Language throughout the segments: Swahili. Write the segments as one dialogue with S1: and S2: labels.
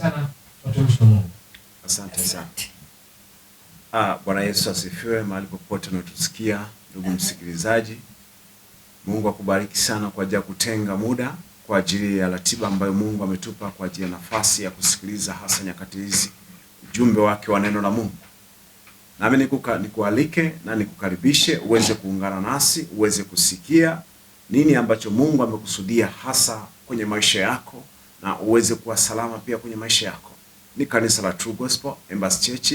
S1: sana watumishi wa Mungu.
S2: Asante sana. Bwana Yesu asifiwe mahali popote unatusikia ndugu msikilizaji. Mungu akubariki sana kwa ajili ya kutenga muda kwa ajili ya ratiba ambayo Mungu ametupa kwa ajili ya nafasi ya kusikiliza hasa nyakati hizi ujumbe wake wa neno la Mungu. Nami nikualike na nikukaribishe uweze kuungana nasi, uweze kusikia nini ambacho Mungu amekusudia hasa kwenye maisha yako na uweze kuwa salama pia kwenye maisha yako. Ni kanisa la True Gospel Embassy Church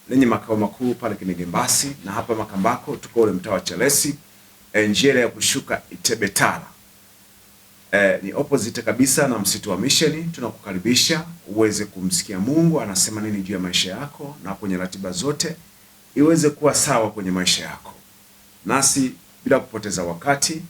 S2: lenye makao makuu pale Kinegembasi, na hapa Makambako tuko ule mtaa wa Chelesi, njia ya kushuka Itebetala. Ni opposite kabisa na msitu wa Mission. Tunakukaribisha uweze kumsikia Mungu anasema nini juu ya maisha yako na kwenye ratiba zote iweze kuwa sawa kwenye maisha yako. Nasi bila kupoteza wakati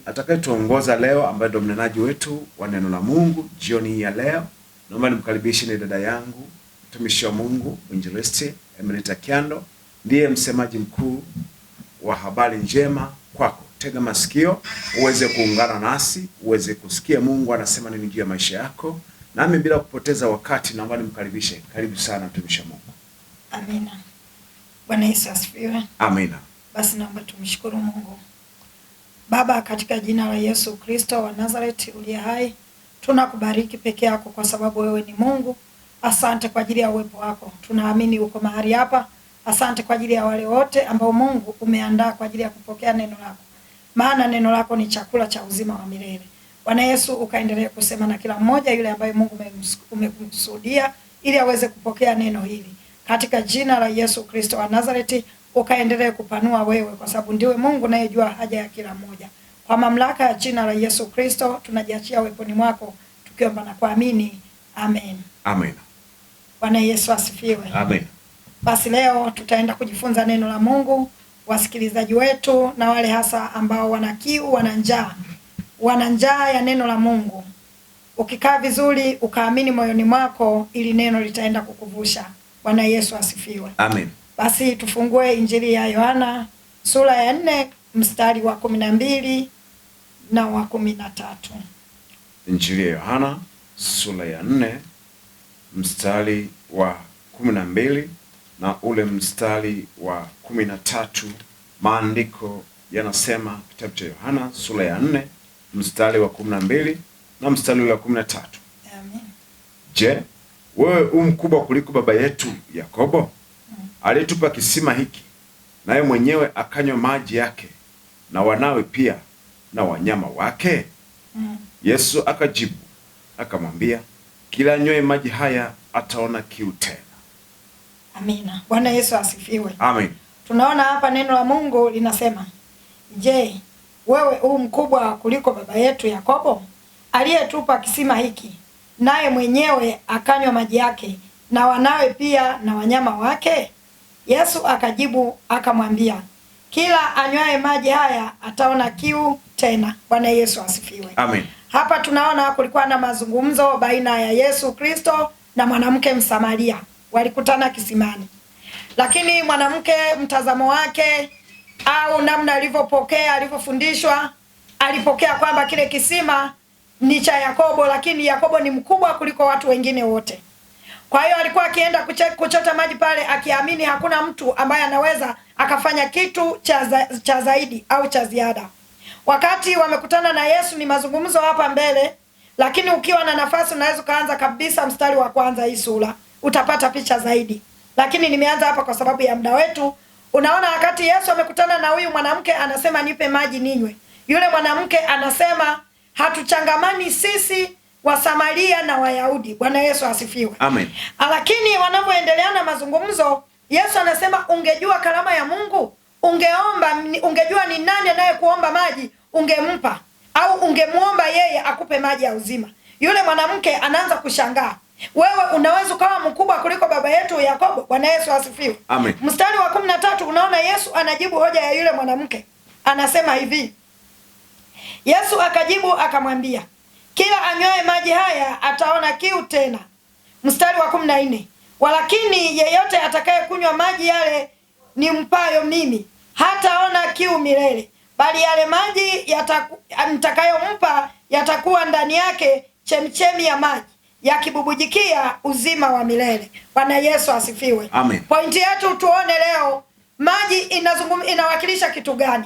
S2: atakayetuongoza leo ambaye ndo mnenaji wetu wa neno la Mungu jioni hii ya leo, naomba nimkaribishe ni dada yangu mtumishi wa Mungu Mwinjilisti Emerita Kiando, ndiye msemaji mkuu wa habari njema kwako. Tega masikio uweze kuungana nasi, uweze kusikia Mungu anasema nini juu ya maisha yako. Nami bila kupoteza wakati naomba nimkaribishe. Karibu sana mtumishi wa Mungu.
S3: Amina. Bwana Yesu asifiwe.
S2: Amina.
S3: Basi naomba tumshukuru Mungu. Baba, katika jina la Yesu Kristo wa Nazareti uliye hai, tunakubariki peke yako kwa sababu wewe ni Mungu. Asante kwa ajili ya uwepo wako. Tunaamini uko mahali hapa. Asante kwa ajili ya wale wote ambao Mungu umeandaa kwa ajili ya kupokea neno lako. Maana neno lako ni chakula cha uzima wa milele. Bwana Yesu, ukaendelee kusema na kila mmoja yule ambaye Mungu umemkusudia ili aweze kupokea neno hili. Katika jina la Yesu Kristo wa Nazareti, ukaendelee kupanua wewe kwa sababu ndiwe Mungu unayejua haja ya kila mmoja. Kwa mamlaka ya jina la Yesu Kristo tunajiachia weponi mwako tukiomba na kuamini. Amen.
S2: Amen.
S3: Bwana Yesu asifiwe.
S2: Amen.
S3: Basi leo tutaenda kujifunza neno la Mungu. Wasikilizaji wetu na wale hasa ambao wana kiu, wana njaa ya neno la Mungu, ukikaa vizuri ukaamini moyoni mwako, ili neno litaenda kukuvusha. Bwana Yesu asifiwe.
S2: Amen.
S3: Basi tufungue Injili ya Yohana sura ya 4 mstari wa 12 na wa 13.
S2: Injili ya Yohana sura ya 4 mstari wa 12 na ule mstari wa 13. Maandiko yanasema, kitabu cha Yohana sura ya 4 mstari wa 12 na mstari wa 13.
S3: Amen.
S2: Je, wewe mkubwa kuliko baba yetu Yakobo aliyetupa kisima hiki, naye mwenyewe akanywa maji yake na wanawe pia na wanyama wake? Yesu akajibu akamwambia, kila anywaye maji haya ataona kiu tena.
S3: Amina. Bwana Yesu asifiwe.
S2: Amen.
S3: Tunaona hapa neno la Mungu linasema, je, wewe mkubwa kuliko baba yetu Yakobo aliyetupa kisima hiki, naye mwenyewe akanywa maji yake na wanawe pia na wanyama wake? Yesu akajibu akamwambia, kila anywaye maji haya ataona kiu tena. Bwana Yesu asifiwe.
S2: Amen.
S3: Hapa tunaona kulikuwa na mazungumzo baina ya Yesu Kristo na mwanamke Msamaria. Walikutana kisimani. Lakini mwanamke, mtazamo wake au namna alivyopokea, alivyofundishwa, alipokea kwamba kile kisima ni cha Yakobo, lakini Yakobo ni mkubwa kuliko watu wengine wote. Kwa hiyo alikuwa akienda kuchota maji pale akiamini hakuna mtu ambaye anaweza akafanya kitu cha zaidi au cha ziada. Wakati wamekutana na Yesu, ni mazungumzo hapa mbele, lakini ukiwa na nafasi unaweza kaanza kabisa mstari wa kwanza hii sura, utapata picha zaidi. Lakini nimeanza hapa kwa sababu ya muda wetu. Unaona wakati Yesu amekutana na huyu mwanamke, anasema nipe maji ninywe. Yule mwanamke anasema hatuchangamani sisi wa Samaria na Wayahudi. Bwana Yesu asifiwe.
S2: Amen.
S3: Lakini wanapoendelea na mazungumzo, Yesu anasema ungejua karama ya Mungu, ungejua ni nani anayekuomba maji, ungempa au ungemuomba yeye akupe maji ya uzima. Yule mwanamke anaanza kushangaa. Wewe unaweza ukawa mkubwa kuliko baba yetu Yakobo. Bwana Yesu asifiwe.
S2: Amen.
S3: Mstari wa 13 unaona Yesu anajibu hoja ya yule mwanamke. Anasema hivi, Yesu akajibu akamwambia, kila anywaye maji haya ataona kiu tena. Mstari wa 14, walakini yeyote atakaye kunywa maji yale nimpayo mimi hataona kiu milele, bali yale maji nitakayompa yatakuwa ndani yake chemchemi ya maji yakibubujikia uzima wa milele. Bwana Yesu asifiwe.
S2: Amen.
S3: Pointi yetu tuone leo maji inawakilisha kitu gani?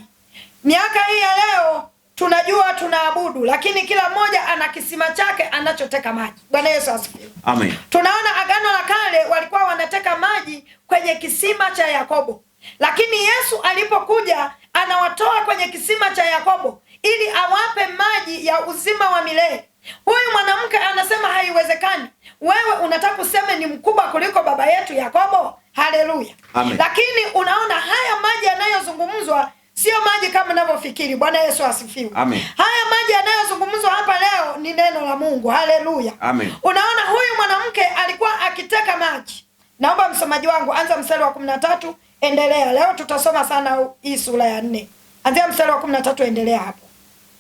S3: Miaka hii ya leo tunajua tunaabudu, lakini kila mmoja ana kisima chake anachoteka maji. Bwana Yesu asifiwe.
S2: Amen.
S3: Tunaona Agano la Kale walikuwa wanateka maji kwenye kisima cha Yakobo, lakini Yesu alipokuja anawatoa kwenye kisima cha Yakobo ili awape maji ya uzima wa milele. Huyu mwanamke anasema haiwezekani. Wewe unataka kusema ni mkubwa kuliko baba yetu Yakobo? Haleluya.
S2: Amen.
S3: Lakini unaona haya maji yanayozungumzwa sio maji kama unavyofikiri. Bwana Yesu asifiwe.
S2: Amen.
S3: Haya maji yanayozungumzwa hapa leo ni neno la Mungu. Haleluya.
S2: Amen.
S3: Unaona huyu mwanamke alikuwa akiteka maji. Naomba msomaji wangu anza mstari wa 13 endelea. Leo tutasoma sana hii sura ya 4. Anzia mstari wa 13 endelea hapo.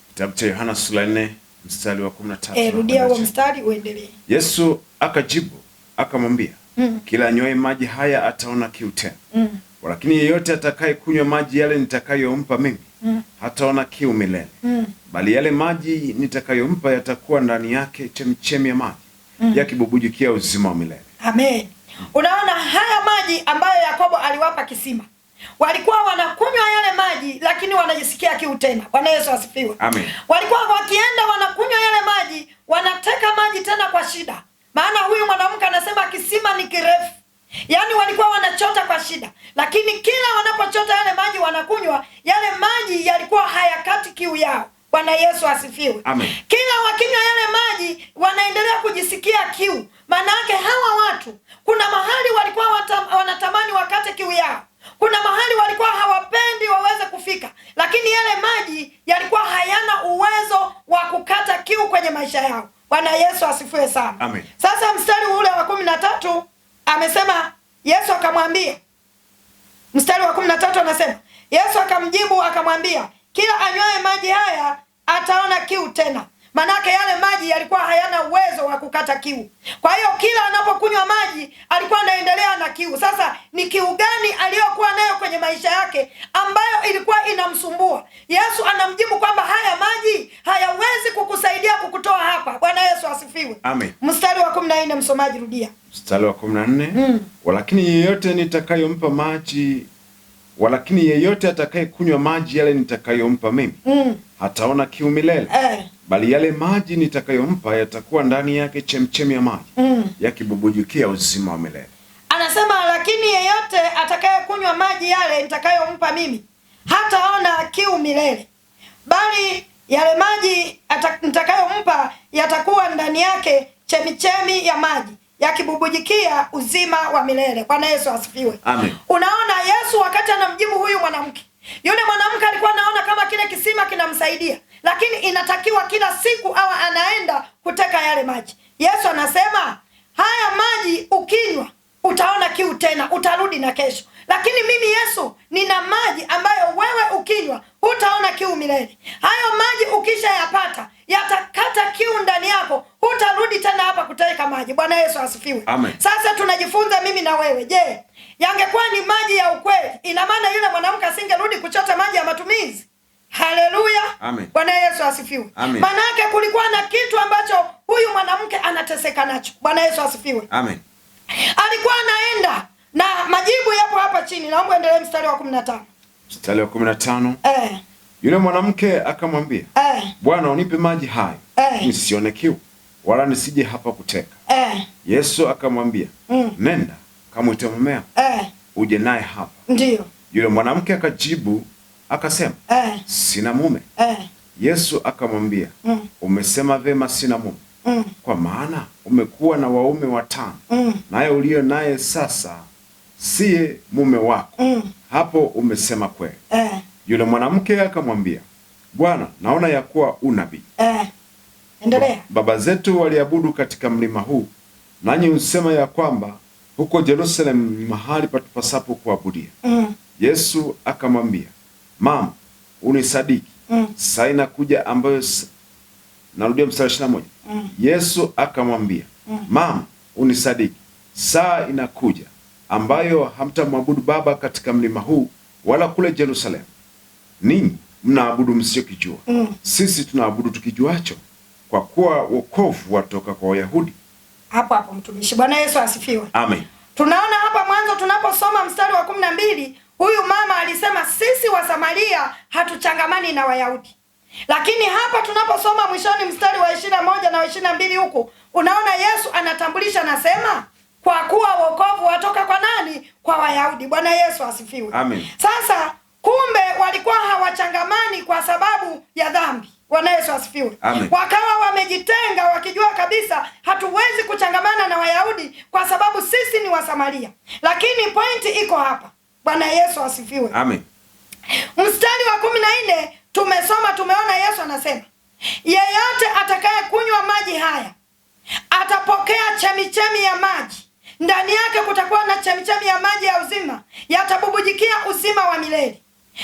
S2: Kitabu cha Yohana sura 4 mstari wa 13.
S3: Rudia huo mstari uendelee.
S2: Yesu akajibu akamwambia, kila anywaye maji haya ataona kiu tena. Lakini yeyote atakaye kunywa maji yale nitakayompa mimi hataona kiu milele. Bali yale maji nitakayompa yatakuwa ndani yake chemchemi ya maji yakibubujikia uzima wa milele.
S3: Amen. Unaona haya maji ambayo Yakobo aliwapa kisima, walikuwa wanakunywa yale maji lakini wanajisikia kiu tena. Bwana Yesu asifiwe.
S2: Amen.
S3: Walikuwa wakienda wanakunywa yale maji, wanateka maji tena kwa shida. Maana huyu mwanamke anasema kisima ni kirefu. Yaani walikuwa wanachota kwa shida, lakini kila wanapochota yale maji wanakunywa, yale maji yalikuwa hayakati kiu yao. Bwana Yesu asifiwe.
S2: Amen.
S3: Kila wakinywa yale maji wanaendelea kujisikia kiu. Maana yake hawa watu kuna mahali walikuwa wanatamani wakate kiu yao. Kuna mahali walikuwa hawapendi waweze kufika, lakini yale maji yalikuwa hayana uwezo wa kukata kiu kwenye maisha yao. Bwana Yesu asifiwe sana.
S2: Amen.
S3: Sasa mstari ule wa 13 amesema, Yesu akamwambia, mstari wa 13 anasema, Yesu akamjibu akamwambia, kila anywaye maji haya ataona kiu tena. Manake yale maji yalikuwa hayana uwezo wa kukata kiu. Kwa hiyo kila anapokunywa maji alikuwa anaendelea na kiu. Sasa ni kiu gani aliyokuwa nayo kwenye maisha yake ambayo ilikuwa inamsumbua? Yesu anamjibu kwamba haya maji hayawezi kukusaidia kukutoa hapa. Bwana Yesu asifiwe.
S2: Amen.
S3: Mstari wa 14 msomaji rudia.
S2: Mstari wa 14. Walakini yeyote atakaye kunywa maji yale nitakayompa mimi hataona kiu milele. Bali yale maji nitakayompa yatakuwa ndani yake chemchemi ya maji yakibubujikia uzima wa milele.
S3: Anasema lakini yeyote atakaye kunywa maji yale nitakayompa mimi hataona kiu milele. Bali yale maji nitakayompa yatakuwa ndani yake chemichemi ya maji yakibubujikia uzima wa milele. Bwana Yesu asifiwe.
S2: Amen.
S3: Unaona Yesu wakati anamjibu huyu mwanamke, yule mwanamke alikuwa anaona kama kile kisima kinamsaidia, lakini inatakiwa kila siku awa anaenda kuteka yale maji. Yesu anasema haya maji ukinywa utaona kiu tena, utarudi na kesho. Lakini mimi Yesu nina maji ambayo wewe ukinywa hutaona kiu milele. Hayo maji ukisha yapata yatakata kiu ndani yako, hutarudi tena hapa kuteka maji. Bwana Yesu asifiwe.
S2: Amen.
S3: Sasa tunajifunza mimi na wewe, je, yangekuwa ni maji ya ukweli, ina maana yule mwanamke asingerudi kuchota maji ya matumizi? Haleluya.
S2: Amen.
S3: Bwana Yesu asifiwe. Maana yake kulikuwa na kitu ambacho huyu mwanamke anateseka nacho. Bwana Yesu asifiwe.
S2: Amen.
S3: Alikuwa anaenda na majibu yapo hapa chini. Naomba endelee mstari wa 15.
S2: Mstari wa 15. Yule mwanamke akamwambia, Bwana, unipe maji hayo nisione kiu wala nisije hapa kuteka. Yesu akamwambia, nenda kamwite mumeo uje naye hapa.
S3: Ndiyo.
S2: Yule mwanamke akajibu akasema, sina mume. Yesu akamwambia, umesema vema, sina mume. Kwa maana umekuwa na waume 5, naye ulio naye sasa siye mume wako. Hapo umesema kweli. Yule mwanamke akamwambia, Bwana, naona ya kuwa unabii.
S3: Endelea.
S2: Baba zetu waliabudu katika mlima huu, nanyi usema ya kwamba huko Yerusalemu ni mahali patupasapo kuabudia. Yesu akamwambia, mama, unisadiki. Saa inakuja ambayo narudia mstari 21. Yesu akamwambia, mama, unisadiki. Saa inakuja ambayo hamtamwabudu Baba katika mlima huu wala kule Yerusalemu. Ninyi mnaabudu msichokijua. Sisi tunaabudu tukijuacho, kwa kuwa wokovu watoka kwa Wayahudi.
S3: Hapo mtumishi. Bwana Yesu asifiwe.
S2: Amen.
S3: Tunaona hapa mwanzo tunaposoma mstari wa 12, huyu mama alisema sisi wa Samaria hatuchangamani na Wayahudi. Lakini hapa tunaposoma mwishoni mstari wa 21 na 22 huku, unaona Yesu anatambulisha, nasema kwa kuwa wokovu watoka kwa nani? Kwa Wayahudi. Bwana Yesu asifiwe.
S2: Amen.
S3: Sasa kumbe walikuwa hawachangamani kwa sababu ya dhambi. Bwana Yesu asifiwe.
S2: Amen.
S3: Wakawa wamejitenga wakijua kabisa hatuwezi kuchangamana na Wayahudi kwa sababu sisi ni Wasamaria. Lakini pointi iko hapa. Bwana Yesu asifiwe.
S2: Amen.
S3: Mstari wa 14 tumesoma, tumeona Yesu anasema yeyote atakaye kunywa maji haya atapokea chemichemi ya maji, ndani yake kutakuwa na chemichemi ya maji ya uzima, yatabubujikia uzima wa milele.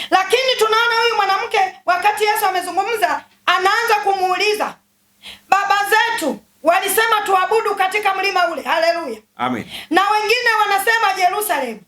S3: Lakini tunaona huyu mwanamke wakati Yesu amezungumza, anaanza kumuuliza, baba zetu walisema tuabudu katika mlima ule. Haleluya.
S2: Amen.
S3: Na wengine wanasema Yerusalemu.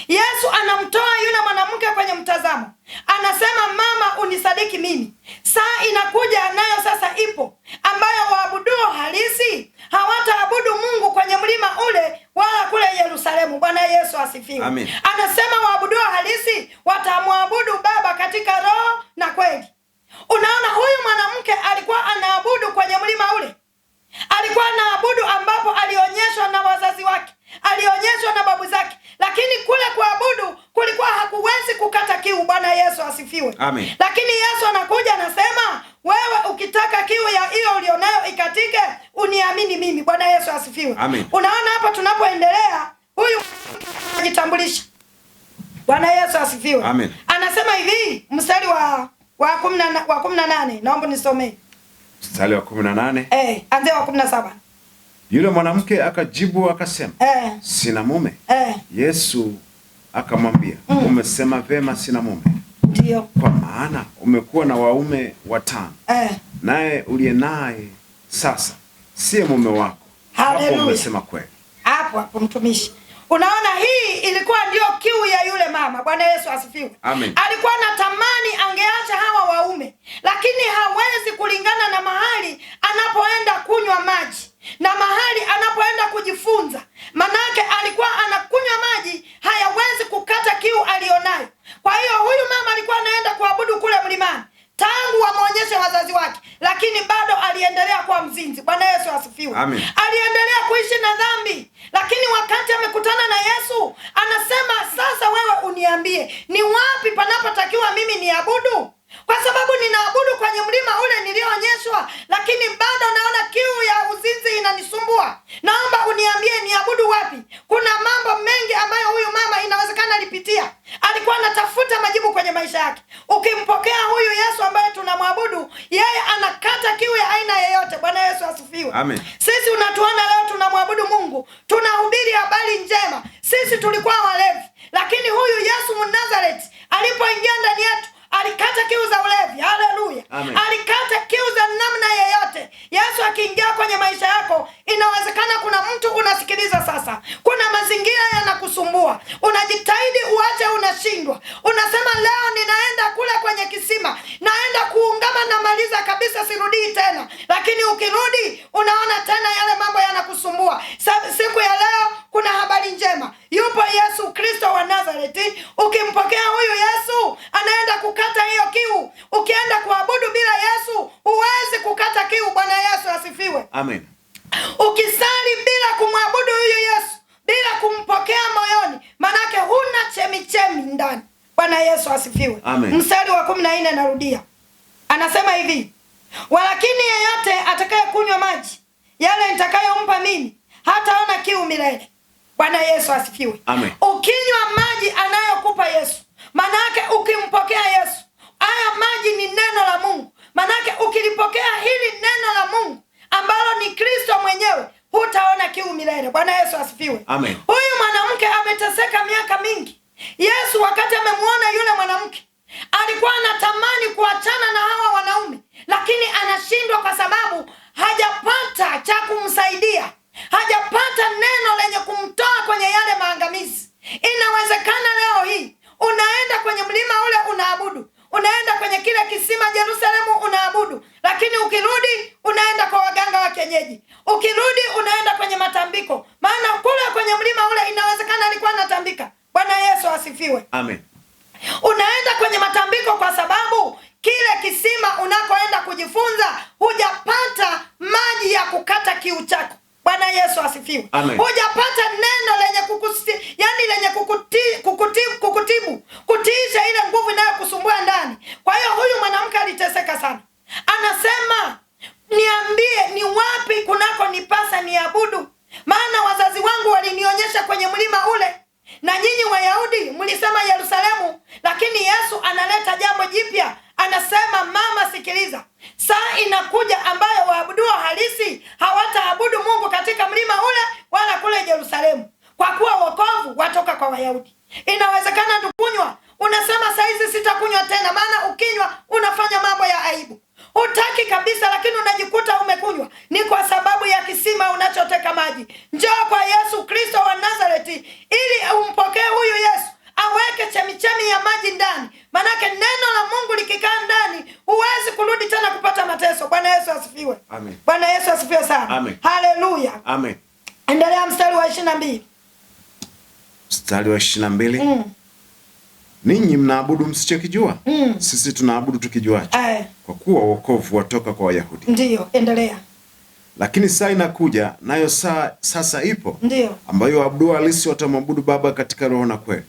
S3: Yesu anamtoa yule mwanamke kwenye mtazamo, anasema mama, unisadiki mimi, saa inakuja nayo sasa ipo, ambayo waabuduo halisi hawataabudu Mungu kwenye mlima ule wala kule Yerusalemu. Bwana Yesu asifiwe.
S2: Amen.
S3: Anasema waabuduo halisi watamwabudu Baba katika roho na kweli. Unaona, huyu mwanamke alikuwa anaabudu kwenye mlima ule, alikuwa anaabudu ambapo alionyeshwa na wazazi wake, alionyeshwa na babu zake, lakini kule kuabudu kulikuwa hakuwezi kukata kiu. Bwana Yesu asifiwe.
S2: Amen.
S3: Lakini Yesu anakuja anasema, wewe ukitaka kiu ya hiyo ulionayo ikatike, uniamini mimi. Bwana Yesu asifiwe.
S2: Amen.
S3: Unaona hapa tunapoendelea, huyu anajitambulisha. Bwana Yesu asifiwe.
S2: Amen.
S3: Anasema hivi mstari wa 18, naomba nisomee.
S2: Mstari wa 18.
S3: Anzia wa 17.
S2: Yule mwanamke akajibu akasema, sina mume. Yesu akamwambia, umesema vema, sina mume.
S3: Ndio.
S2: Kwa maana umekuwa na waume 5. Naye uliye naye sasa siye mume wako.
S3: Haleluya.
S2: Hapo umesema kweli.
S3: Hapo mtumishi. Unaona, hii ilikuwa ndio kiu ya yule mama. Bwana Yesu asifiwe.
S2: Amen.
S3: Alikuwa anatamani angeacha hawa waume, lakini hawezi kulingana na mahali anapoenda kunywa maji na mahali anapoenda kujifunza. Manake alikuwa anakunywa maji, hayawezi kukata kiu alionayo. Kwa hiyo huyu mama alikuwa anaenda kuabudu kule mlimani tangu wamuonyeshe wazazi wake, lakini bado aliendelea kuwa mzinzi. Bwana Yesu asifiwe.
S2: Amen.
S3: Aliendelea kuishi na dhambi, lakini wakati amekutana na Yesu anasema, sasa wewe uniambie ni wapi panapotakiwa mimi niabudu, kwa sababu ninaabudu kwenye mlima ule nilioonyeshwa, lakini bado naona kiu ya uzinzi inanisumbua. Naomba uniambie niabudu wapi. Kuna mambo mengi ambayo huyu mama inawezekana alipitia, alikuwa anatafuta majibu kwenye maisha yake. Ukimpokea huyu Yesu ambaye tunamwabudu, yeye anakata kiu ya aina yeyote. Bwana Yesu asifiwe.
S2: Amen.
S3: Sisi unatuona leo tunamwabudu Mungu, tunahubiri habari njema. Sisi tulikuwa walevi, lakini huyu Yesu Mnazareti alipoingia ndani yetu alikata kiu za ulevi. Haleluya. Alikata kiu za namna yeyote. Yesu akiingia kwenye maisha yako, inawezekana kuna mtu unasikiliza sasa, kuna mazingira yanakusumbua, unajitahidi uache, unashindwa. Unasema leo ninaenda kule kwenye kisima, naenda kuungama na maliza kabisa, sirudii tena. Lakini ukirudi unaona tena yale mambo yanakusumbua. Siku ya leo kuna habari njema. Yupo Yesu Kristo wa Nazareti. Ukimpokea huyu Yesu, anaenda kukata hiyo kiu. Ukienda kuabudu bila Yesu, huwezi kukata kiu. Bwana Yesu asifiwe.
S2: Amen.
S3: Ukisali bila kumwabudu huyu Yesu, bila kumpokea moyoni, manake huna chemichemi ndani. Bwana Yesu asifiwe.
S2: Amen.
S3: Mstari wa 14 narudia. Anasema hivi, walakini yeyote atakaye kunywa maji yale nitakayompa mimi hataona kiu milele. Bwana Yesu asifiwe.
S2: Amen.
S3: Ukinywa maji anayokupa Yesu, manake ukimpokea Yesu, haya maji ni neno la Mungu. Manake ukilipokea hili neno la Mungu ambalo ni Kristo mwenyewe, hutaona kiu milele. Bwana Yesu asifiwe.
S2: Amen.
S3: Huyu mwanamke ameteseka miaka mingi. Yesu wakati amemuona yule mwanamke, alikuwa anatamani kuachana na hawa wanaume, lakini anashindwa kwa sababu hajapata cha kumsaidia. Hajapata neno lenye kumtoa kwenye yale maangamizi. Inawezekana leo hii unaenda kwenye mlima ule unaabudu, unaenda kwenye kile kisima Yerusalemu unaabudu, lakini ukirudi unaenda kwa waganga wa kienyeji, ukirudi unaenda kwenye matambiko, maana kule kwenye mlima ule inawezekana alikuwa anatambika. Bwana Yesu asifiwe.
S2: Amen.
S3: Unaenda kwenye matambiko kwa sababu kile kisima unakoenda kujifunza hujapata maji ya kukata kiu chako. Bwana Yesu asifiwe. Hujapata neno lenye kukutiisha ile nguvu inayokusumbua ndani. Kwa hiyo huyu mwanamke aliteseka sana. Anasema, niambie ni wapi kunako nipasa niabudu, maana wazazi wangu walinionyesha kwenye mlima ule, na nyinyi Wayahudi mlisema Yerusalemu. Lakini Yesu analeta jambo jipya. Anasema, mama, sikiliza, saa inakuja ambayo waabuduo halisi hawataabudu Mungu katika mlima ule wala kule Yerusalemu, kwa kuwa wokovu watoka kwa Wayahudi. Inawezekana tukunywa, unasema saa hizi sitakunywa tena, maana ukinywa unafanya mambo ya aibu. Hutaki kabisa, lakini unajikuta umekunywa. Ni kwa sababu ya kisima unachoteka maji. Njoo kwa Yesu Kristo wa Nazareti ili umpokee huyu Yesu, aweke chemichemi ya maji ndani. Manake neno la Mungu likikaa ndani, huwezi kurudi tena kupata mateso. Bwana Yesu asifiwe.
S2: Amen.
S3: Bwana Yesu asifiwe sana.
S2: Amen.
S3: Haleluya.
S2: Amen.
S3: Endelea mstari wa 22.
S2: Mstari wa 22. Ninyi mnaabudu msichokijua. Sisi tunaabudu tukijuacho. Kwa kuwa wokovu watoka kwa Wayahudi.
S3: Ndiyo, endelea.
S2: Lakini saa inakuja, nayo sasa ipo,
S3: ndiyo,
S2: ambayo waabudu halisi watamwabudu Baba katika roho na kweli.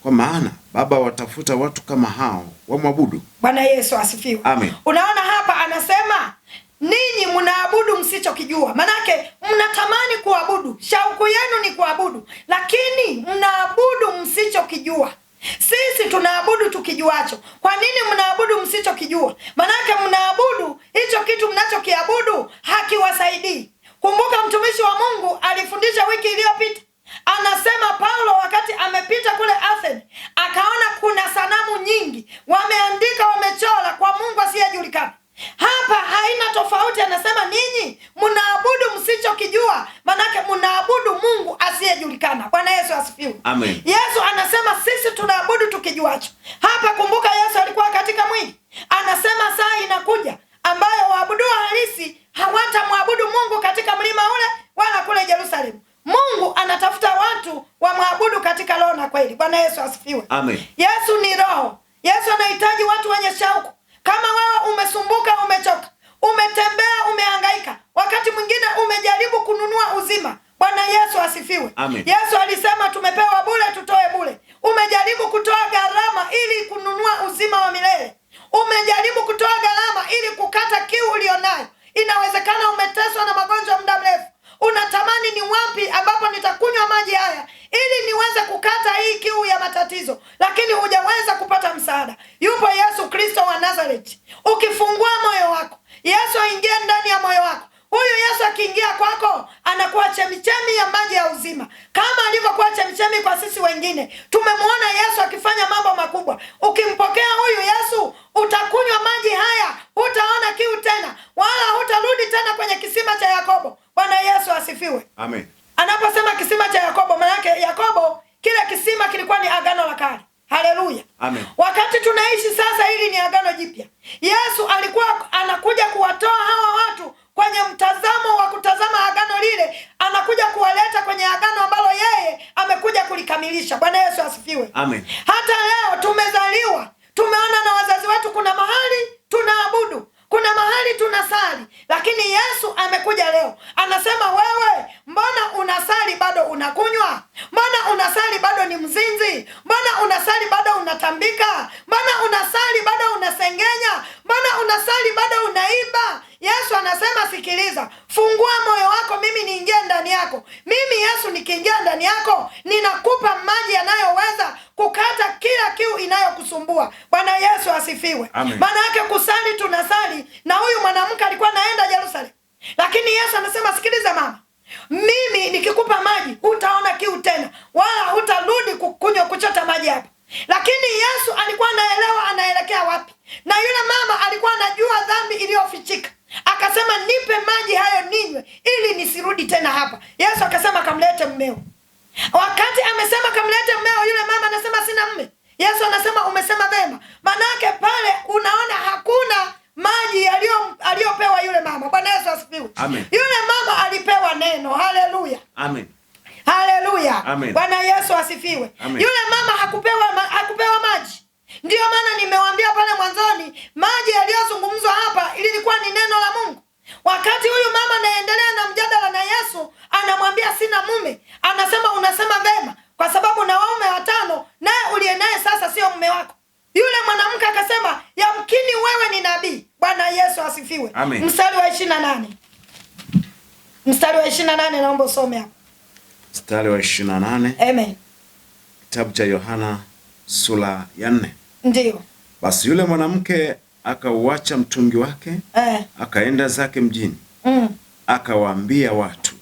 S2: Kwa maana Baba watafuta watu kama hao wamwabudu.
S3: Bwana Yesu asifiwe.
S2: Amen.
S3: Unaona hapa anasema ninyi mnaabudu msichokijua. Manake mnatamani kuabudu, shauku yenu ni kuabudu, lakini mnaabudu msichokijua. Sisi tunaabudu tukijuacho. Kwa nini mnaabudu msichokijua? Manake mnaabudu hicho kitu mnachokiabudu hakiwasaidii. Kumbuka mtumishi wa Mungu alifundisha wiki iliyopita. Anasema Paulo wakati amepita kule Athens, akaona kuna sanamu nyingi, wameandika, wamechora kwa Mungu asiyejulikana. Hapa haina tofauti, anasema ninyi mnaabudu msichokijua, manake mnaabudu Mungu asiyejulikana. Bwana Yesu asifiwe.
S2: Amen.
S3: Yesu anasema sisi tunaabudu tukijuacho. Hapa kumbuka Yesu alikuwa katika mwili. Anasema saa inakuja ambayo waabudu halisi hawatamwabudu Mungu katika mlima ule wala kule Yerusalemu. Mungu anatafuta watu wamwabudu katika roho na kweli. Bwana Yesu asifiwe.
S2: Amen.
S3: Yesu ni roho. Yesu anahitaji watu wenye shauku. Kama wewe umesumbuka, umechoka, umetembea, umehangaika, wakati mwingine umejaribu kununua uzima. Bwana Yesu asifiwe.
S2: Amen.
S3: Yesu alisema tumepewa bure, tutoe bure. Umejaribu kutoa gharama ili kununua uzima wa milele. Umejaribu kutoa gharama ili kukata kiu ulionayo. Inawezekana umeteswa na magonjwa muda mrefu. Unatamani ni wapi ambapo nitakunywa maji haya ili niweze kukata hii kiu ya matatizo, lakini hujaweza kupata msaada. Yupo Yesu Kristo wa Nazareti. Ukifungua moyo wako, Yesu aingie ndani ya moyo wako. Huyu Yesu akiingia kwako, anakuwa chemichemi ya maji ya uzima, kama alivyokuwa chemichemi kwa sisi wengine. Tumemwona Yesu akifanya mambo makubwa. Ukimpokea huyu Yesu, utakunywa maji haya, hutaona kiu tena, wala hutarudi tena kwenye kisima cha Yakobo. Bwana Yesu asifiwe.
S2: Amen.
S3: Anaposema kisima cha Yakobo, maana yake Yakobo, kile kisima kilikuwa ni agano la kale. Haleluya.
S2: Amen.
S3: Wakati tunaishi sasa, hili ni agano jipya. Yesu alikuwa anakuja kuwatoa hawa watu kwenye mtazamo wa kutazama agano lile, anakuja kuwaleta kwenye agano ambalo yeye amekuja kulikamilisha. Bwana Yesu asifiwe.
S2: Amen.
S3: Hata leo tumezaliwa, tumeona na wazazi wetu, kuna mahali tunaabudu, kuna mahali tunasali, lakini Yesu amekuja leo. Anasema wewe, mbona unasali bado unakunywa? Mbona unasali bado ni mzinzi? Mbona unasali bado unatambika? Mbona unasali bado unasengenya? Mbona unasali bado unaimba? Yesu anasema sikiliza, fungua moyo wako, mimi niingie ndani yako. Mimi Yesu nikiingia ndani yako, ninakupa maji yanayoweza kukata kila kiu inayokusumbua. Bwana Yesu asifiwe. Maana yake kusali, tunasali, na huyu mwanamke alikuwa anaenda Yerusalemu. Lakini Yesu anasema sikiliza mama, mimi nikikupa maji hutaona kiu tena, wala hutarudi kuchota maji hapa. Lakini Yesu alikuwa anaelewa anaelekea wapi, na yule mama alikuwa anajua dhambi iliyofichika. Akasema nipe maji hayo ninywe ili nisirudi tena hapa. Yesu akasema kamlete mmeo. Wakati amesema kamlete mmeo, yule mama anasema sina mme. Yesu anasema umesema vema. Manake pale unaona hakuna maji aliyopewa yule mama. Bwana Yesu asifiwe.
S2: Amen.
S3: Yule mama alipewa neno. Haleluya.
S2: Amen.
S3: Haleluya.
S2: Amen.
S3: Bwana Yesu asifiwe.
S2: Amen.
S3: Yule mama hakupewa maji. Ndiyo maana nimewaambia pale mwanzoni, maji yaliyozungumzwa hapa ilikuwa ni neno la Mungu. Wakati huyu mama anaendelea na mjadala na Yesu, anamwambia sina mume. Anasema unasema vema, kwa sababu na waume 5, naye uliye naye sasa sio mume wako. Yule mwanamke akasema yamkini wewe ni nabii. Bwana Yesu asifiwe.
S2: Amen.
S3: Mstari wa 28. Mstari wa 28 naomba usome hapo.
S2: Mstari wa 28.
S3: Amen.
S2: Kitabu cha Yohana sura ya 4.
S3: Ndiyo.
S2: Basi yule mwanamke akauacha mtungi wake, akaenda zake mjini. Akawaambia watu,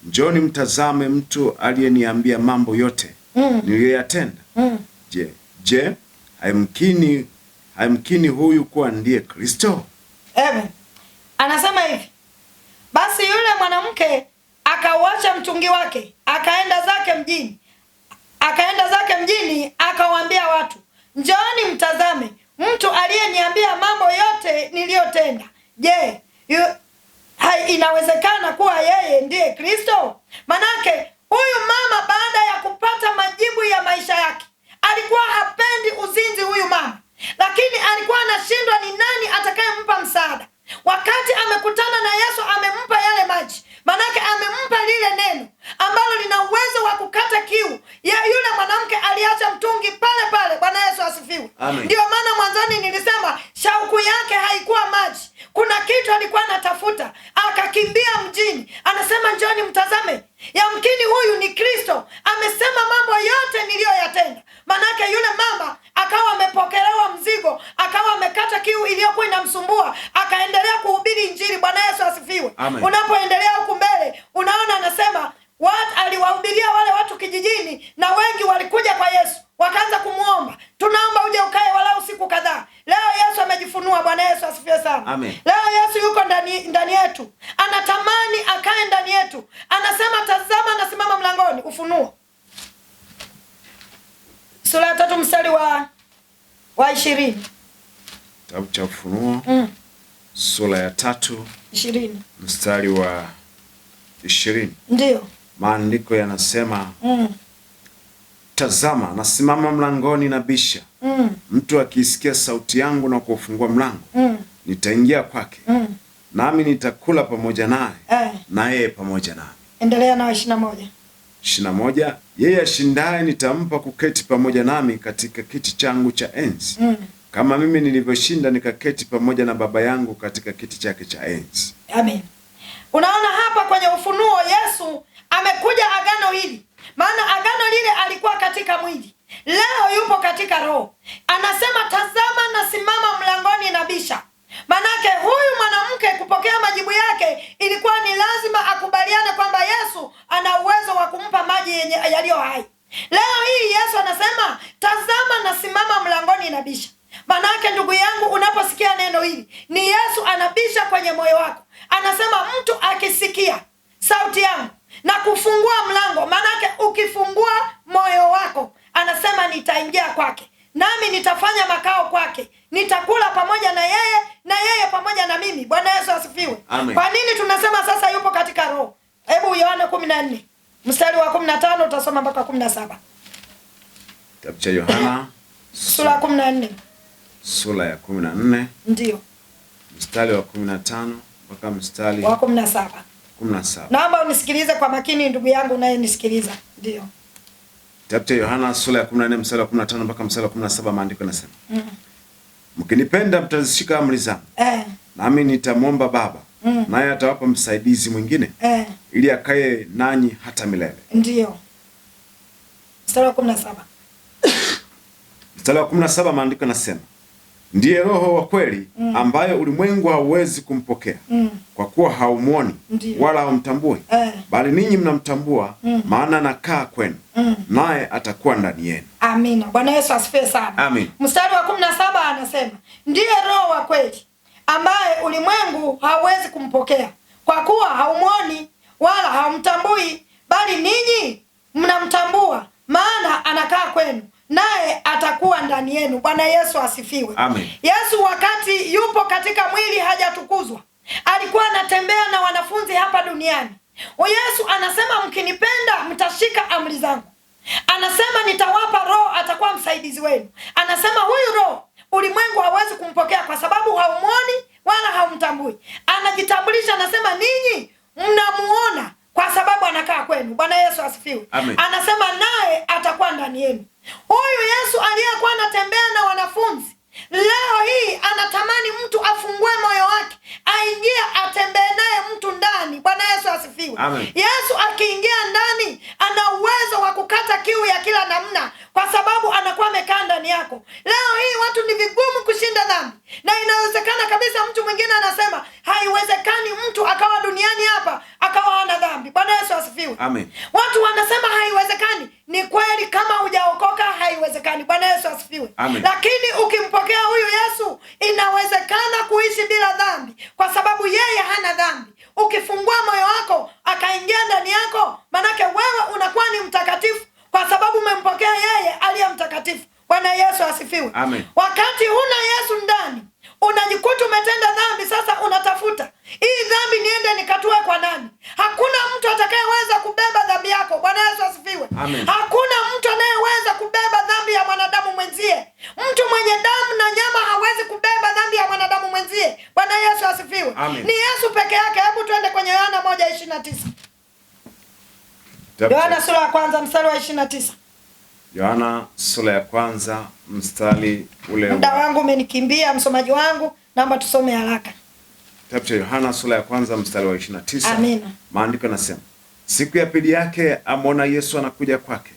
S2: njoni mtazame mtu aliyeniambia mambo yote niliyoyatenda. Je, haimkini huyu kuwa ndiye Kristo?
S3: Amen. Anasema hivi, basi yule mwanamke akauacha mtungi wake, akaenda zake mjini, akawaambia watu, njooni mtazame mtu aliyeniambia mambo yote niliyotenda. Je, inawezekana kuwa yeye ndiye Kristo? Manake huyu mama baada ya kupata majibu ya maisha yake, alikuwa hapendi uzinzi huyu mama, lakini alikuwa anashindwa ni nani atakayempa msaada. Wakati amekutana na Yesu, amempa yale maji, manake amempa lile neno ambalo lina uwezo wa kukata kiu ya yule mwanamke. Aliacha mtungi pale pale. Bwana Yesu asifiwe. Ndio maana mwanzoni nilisema shauku yake haikuwa maji, kuna kitu alikuwa anatafuta. Akakimbia mjini, anasema njoni mtazame, yamkini huyu ni Kristo, amesema mambo yote niliyoyatenda. Manake yule mama akawa amepokelewa mzigo, akawa amekata kiu iliyokuwa inamsumbua, akaendelea kuhubiri Injili. Bwana Yesu asifiwe. Unapoendelea huku mbele, unaona anasema aliwahubiria wale watu kijijini, na wengi walikuja kwa Yesu, wakaanza kumuomba, tunaomba uje ukae walau siku kadhaa. Leo Yesu amejifunua. Bwana Yesu asifiwe sana.
S2: Amen.
S3: Leo Yesu yuko ndani yetu, anatamani akae ndani yetu. Anasema tazama nasimama mlangoni. Ufunuo sura ya 3 mstari wa 20.
S2: Kitabu cha Ufunuo sura ya 3 mstari wa 20.
S3: Ndiyo.
S2: Maandiko yanasema tazama nasimama mlangoni nabisha. Mtu akisikia sauti yangu na kufungua mlango, nitaingia kwake, nami nitakula pamoja naye, na yeye pamoja nami. Endelea na 21. 21, yeye ashindaye nitampa kuketi pamoja nami katika kiti changu cha enzi, kama mimi nilivyoshinda nikaketi pamoja na Baba yangu katika kiti chake cha enzi. Amen. Unaona hapa kwenye Ufunuo Yesu amekuja agano hili, maana agano lile alikuwa katika mwili, leo yupo katika roho. Anasema tazama nasimama mlangoni nabisha. Manake huyu mwanamke kupokea majibu yake ilikuwa ni lazima akubaliane kwamba Yesu ana uwezo wa kumpa maji yaliyo hai. Leo hii Yesu anasema tazama nasimama mlangoni nabisha. Manake ndugu yangu, unaposikia neno hili, ni Yesu anabisha kwenye moyo wako. Anasema mtu akisikia sauti yangu na kufungua mlango, manake ukifungua moyo wako, anasema nitaingia kwake, nami nitafanya makao kwake, nitakula pamoja na yeye na yeye pamoja na mimi. Bwana Yesu asifiwe. Kwa nini tunasema sasa yupo katika roho? Hebu Yohana 14 mstari wa 15 utasoma mpaka 17. Kitabu cha Yohana sura ya 14. Sura ya 14. Ndio. Mstari wa 15 mpaka mstari wa 17. 17. Naomba unisikilize kwa makini ndugu yangu naye nisikiliza. Ndio. Kitabu cha Yohana sura ya 14 mstari wa 15 mpaka mstari wa 17, maandiko yanasema, mkinipenda mtazishika amri zangu, nami nitamwomba Baba, naye atawapa msaidizi mwingine, ili akae nanyi hata milele. Ndio. Mstari wa 17. Mstari wa 17, maandiko yanasema, ndiye Roho wa kweli, ambaye ulimwengu hauwezi kumpokea, kwa kuwa haumuoni wala haumtambui, bali ninyi mnamtambua, maana anakaa kwenu, naye atakuwa ndani yenu. Amina. Bwana Yesu asifiwe sana. Amen. Mstari wa 17 anasema, ndiye Roho wa kweli, ambaye ulimwengu hauwezi kumpokea, kwa kuwa haumuoni wala haumtambui, bali ninyi mnamtambua, maana anakaa kwenu, naye atakuwa ndani yenu. Bwana Yesu asifiwe. Amen. Yesu wakati yupo katika mwili hajatukuzwa, alikuwa anatembea na wanafunzi hapa duniani. Yesu anasema
S3: mkinipenda mtashika amri zangu. Anasema nitawapa Roho, atakuwa msaidizi wenu. Anasema huyu Roho ulimwengu hawezi kumpokea kwa sababu haumuoni wala haumtambui. Anajitambulisha, anasema ninyi mnamuona kwa sababu anakaa kwenu. Bwana Yesu asifiwe. Anasema naye atakuwa ndani yenu. Huyu Yesu aliyekuwa anatembea na wanafunzi, leo hii anatamani mtu afungue moyo wake, aingie atembee naye mtu ndani. Bwana Yesu asifiwe. Yesu akiingia ndani ana uwezo wa kukata kiu ya kila namna, kwa sababu anakuwa amekaa ndani yako. Leo hii watu ni vigumu kushinda dhambi, na inawezekana kabisa. Mtu mwingine anasema haiwezekani mtu akawa duniani hapa akawa hana dhambi. Bwana Yesu asifiwe. Watu wanasema haiwezekani. Ni kweli, kama hujaokoka haiwezekani. Bwana Yesu asifiwe. Lakini ukimpokea huyu Yesu inawezekana kuishi bila dhambi, kwa sababu yeye hana dhambi. Ukifungua moyo wako akaingia ndani yako, manake wewe unakuwa ni mtakatifu, kwa sababu umempokea yeye aliye mtakatifu. Bwana Yesu asifiwe. Wakati huna Yesu ndani, unajikuta umetenda dhambi. Sasa unatafuta hii dhambi niende nikatue kwa nani? Hakuna mtu atakayeweza kubeba dhambi yako. Bwana Yesu asifiwe. Hakuna mtu anayeweza kubeba dhambi ya mwanadamu mwenzie. Mtu mwenye damu na nyama hawezi kubeba dhambi ya mwanadamu mwenzie. Bwana Yesu asifiwe. Ni Yesu peke yake. Hebu tuende kwenye Yohana 1:29. Yohana sura ya 1 mstari wa 29.
S2: Yohana sura ya 1 mstari ule.
S3: Muda wangu umenikimbia, msomaji wangu, naomba tusome haraka.
S2: Kitabu cha Yohana sura ya 1 mstari wa 29.
S3: Amina.
S2: Maandiko yanasema, siku ya pili yake amwona Yesu anakuja kwake.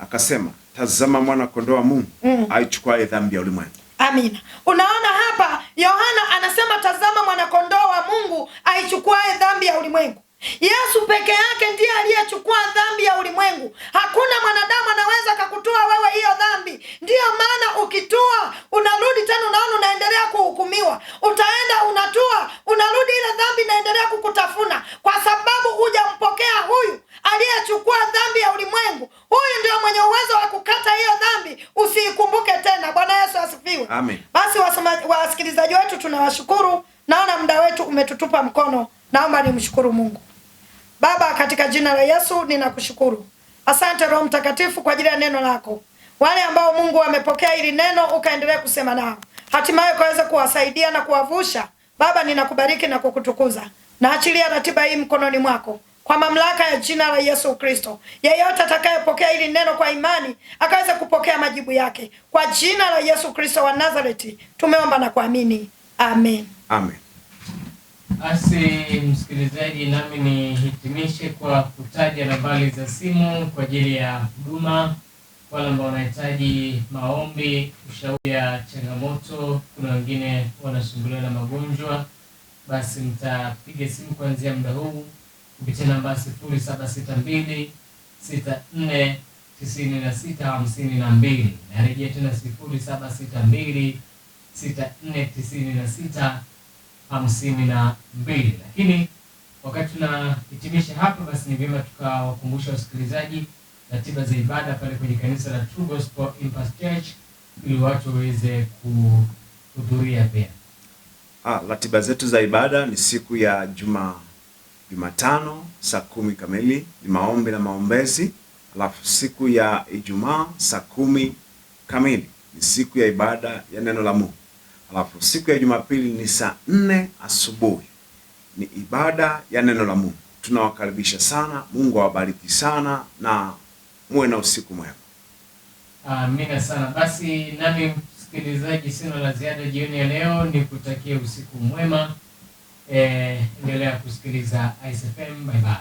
S2: Akasema, tazama mwana kondoo wa Mungu aichukuaye dhambi ya ulimwengu.
S3: Amina. Unaona hapa Yohana anasema tazama mwana kondoo wa Mungu aichukuaye dhambi ya ulimwengu. Yesu peke yake ndiye aliyechukua dhambi ya ulimwengu. Hakuna mwanadamu anaweza kukutoa wewe hiyo dhambi. Ndiyo maana ukitua unarudi tena, unaona unaendelea kuhukumiwa. Utaenda unatua, unarudi, ile dhambi inaendelea kukutafuna, kwa sababu hujampokea huyu aliyechukua dhambi ya ulimwengu. Huyu ndio mwenye uwezo wa kukata hiyo dhambi, usiikumbuke tena. Bwana Yesu asifiwe. Basi wasikilizaji wetu tunawashukuru. Naona muda wetu umetutupa mkono. Naomba nimshukuru Mungu. Baba, katika jina la Yesu ninakushukuru. Asante Roho Mtakatifu kwa ajili ya neno lako. Wale ambao Mungu wamepokea hili neno, ukaendelea kusema nao, hatimaye ukaweza kuwasaidia na kuwavusha. Baba, ninakubariki na kukutukuza. Naachilia ratiba hii mkononi mwako, kwa mamlaka ya jina la Yesu Kristo. Yeyote atakayepokea hili neno kwa imani akaweza kupokea majibu yake, kwa jina la Yesu Kristo wa Nazareti tumeomba na kuamini. Amen.
S1: Basi msikilizaji, nami nihitimishe kwa kutaja nambari za simu kwa ajili ya huduma. Wale ambao wanahitaji maombi, ushauri ya changamoto, kuna wengine wanasumbuliwa na magonjwa, basi mtapiga simu kuanzia muda huu kupitia namba 0762 64 96 52. Narejea tena 0762 64 96 52. Lakini wakati tunahitimisha hapa, basi ni vyema tukawakumbusha wasikilizaji ratiba za ibada pale kwenye kanisa la True Gospel Impact Church, ili watu waweze kuhudhuria pia.
S2: Ratiba zetu za ibada ni siku ya Jumatano saa 10 kamili ni maombi na maombezi. Alafu siku ya Ijumaa saa 10 kamili ni siku ya ibada ya neno la Mungu. Alafu siku ya Jumapili ni saa 4 asubuhi ni ibada ya neno la Mungu. Tunawakaribisha sana. Mungu awabariki sana na muwe na usiku mwema.
S1: Amina sana. Basi nami msikilizaji, sina la ziada jioni ya leo, ni kutakia usiku mwema. Endelea kusikiliza ICFM. Bye bye.